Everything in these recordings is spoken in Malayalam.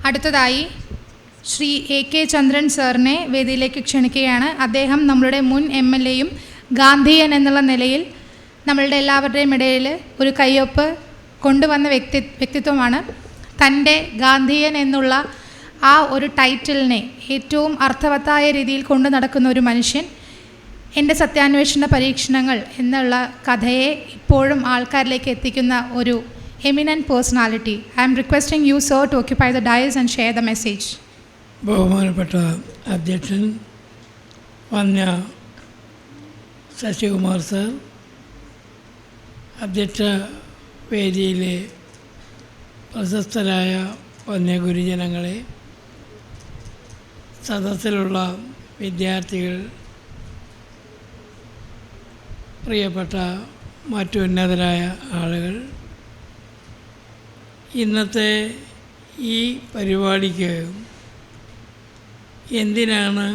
അടുത്തതായി ശ്രീ AK ചന്ദ്രൻ സാറിനെ വേദിയിലേക്ക് ക്ഷണിക്കുകയാണ്. അദ്ദേഹം നമ്മളുടെ മുൻ MLAയും ഗാന്ധിയൻ എന്നുള്ള നിലയിൽ നമ്മളുടെ എല്ലാവരുടെയും ഇടയിൽ ഒരു കയ്യൊപ്പ് കൊണ്ടുവന്ന വ്യക്തിത്വമാണ്. തൻ്റെ ഗാന്ധിയൻ എന്നുള്ള ആ ഒരു ടൈറ്റിലിനെ ഏറ്റവും അർത്ഥവത്തായ രീതിയിൽ കൊണ്ടു നടക്കുന്ന ഒരു മനുഷ്യൻ. എൻ്റെ സത്യാന്വേഷണ പരീക്ഷണങ്ങൾ എന്നുള്ള കഥയെ ഇപ്പോഴും ആൾക്കാരിലേക്ക് എത്തിക്കുന്ന ഒരു eminent personality. I am requesting you, sir, to occupy the dais and share the message. ബഹുമാനപ്പെട്ട അധ്യക്ഷൻ വന്യ ശശികുമാർ സർ, അധ്യക്ഷ വേദിയിലെ പ്രശസ്തരായ വന്യ ഗുരുജനങ്ങളെ, സദസ്സിലുള്ള വിദ്യാർത്ഥികൾ, പ്രിയപ്പെട്ട മറ്റു ഉന്നതരായ ആളുകൾ, ഇന്നത്തെ ഈ പരിപാടിക്ക് എന്തിനാണ്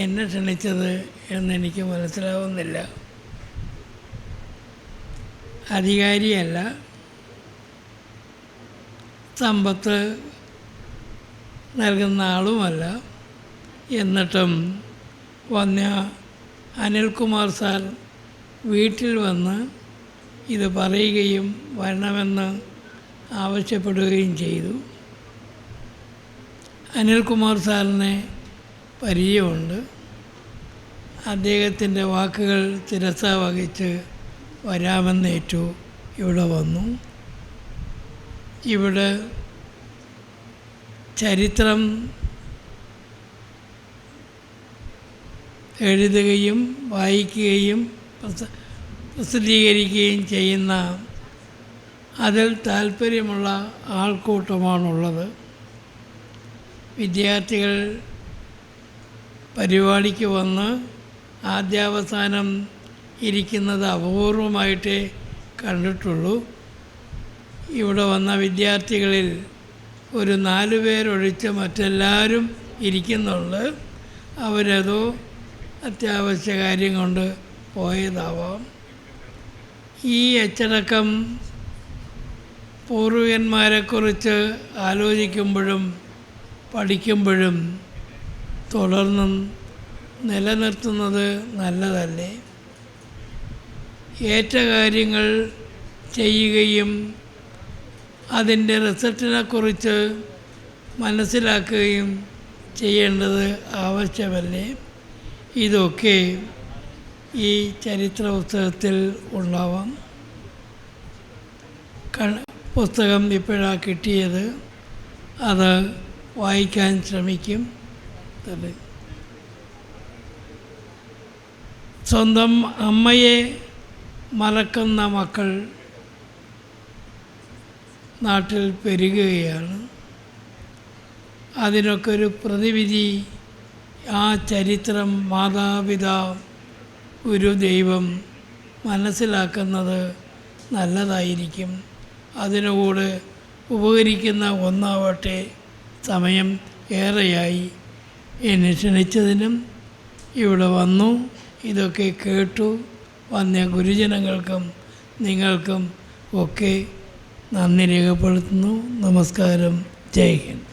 എന്നെ ക്ഷണിച്ചത് എന്നെനിക്ക് മനസ്സിലാവുന്നില്ല. അധികാരിയല്ല, സമ്പത്ത് നൽകുന്ന ആളുമല്ല. എന്നിട്ടും വന്യ അനിൽകുമാർ സാർ വീട്ടിൽ വന്ന് ഇത് പറയുകയും വരണമെന്ന് ആവശ്യപ്പെടുകയും ചെയ്തു. അനിൽകുമാർ സാറിനെ പരിചയമുണ്ട്. അദ്ദേഹത്തിൻ്റെ വാക്കുകൾ ശിരസ വഹിച്ച് വരാമെന്നേറ്റു ഇവിടെ വന്നു. ഇവിടെ ചരിത്രം എഴുതുകയും വായിക്കുകയും പ്രസിദ്ധീകരിക്കുകയും ചെയ്യുന്ന അതിൽ താല്പര്യമുള്ള ആൾക്കൂട്ടമാണുള്ളത്. വിദ്യാർത്ഥികൾ പരിപാടിക്ക് വന്ന് ആദ്യാവസാനം ഇരിക്കുന്നത് അപൂർവമായിട്ടേ കണ്ടിട്ടുള്ളൂ. ഇവിടെ വന്ന വിദ്യാർത്ഥികളിൽ ഒരു 4 പേരൊഴിച്ച് മറ്റെല്ലാവരും ഇരിക്കുന്നുണ്ട്. അവരതോ അത്യാവശ്യ കാര്യം കൊണ്ട് പോയതാവാം. ഈ അച്ചടക്കം പൂർവികന്മാരെക്കുറിച്ച് ആലോചിക്കുമ്പോഴും പഠിക്കുമ്പോഴും തുടർന്നും നിലനിർത്തുന്നത് നല്ലതല്ലേ? ഏറ്റ കാര്യങ്ങൾ ചെയ്യുകയും അതിൻ്റെ റിസൾട്ടിനെക്കുറിച്ച് മനസ്സിലാക്കുകയും ചെയ്യേണ്ടത് ആവശ്യമല്ലേ? ഇതൊക്കെ ഈ ചരിത്ര പുസ്തകത്തിൽ ഉണ്ടാവാം. പുസ്തകം ഇപ്പോഴാണ് കിട്ടിയത്, അത് വായിക്കാൻ ശ്രമിക്കും. സ്വന്തം അമ്മയെ മറക്കുന്ന മക്കൾ നാട്ടിൽ പെരുകുകയാണ്. അതിനൊക്കെ ഒരു പ്രതിവിധി ആ ചരിത്രം, മാതാപിതാ, ഒരു ദൈവം മനസ്സിലാക്കുന്നത് നല്ലതായിരിക്കും. അതിനുകൂടെ ഉപകരിക്കുന്ന ഒന്നാവട്ടെ. സമയം ഏറെയായി. എന്നെ ക്ഷണിച്ചതിനും ഇവിടെ വന്നു ഇതൊക്കെ കേട്ടു വന്ന ഗുരുജനങ്ങൾക്കും നിങ്ങൾക്കും ഒക്കെ നന്ദി രേഖപ്പെടുത്തുന്നു. നമസ്കാരം. ജയ് ഹിന്ദ്.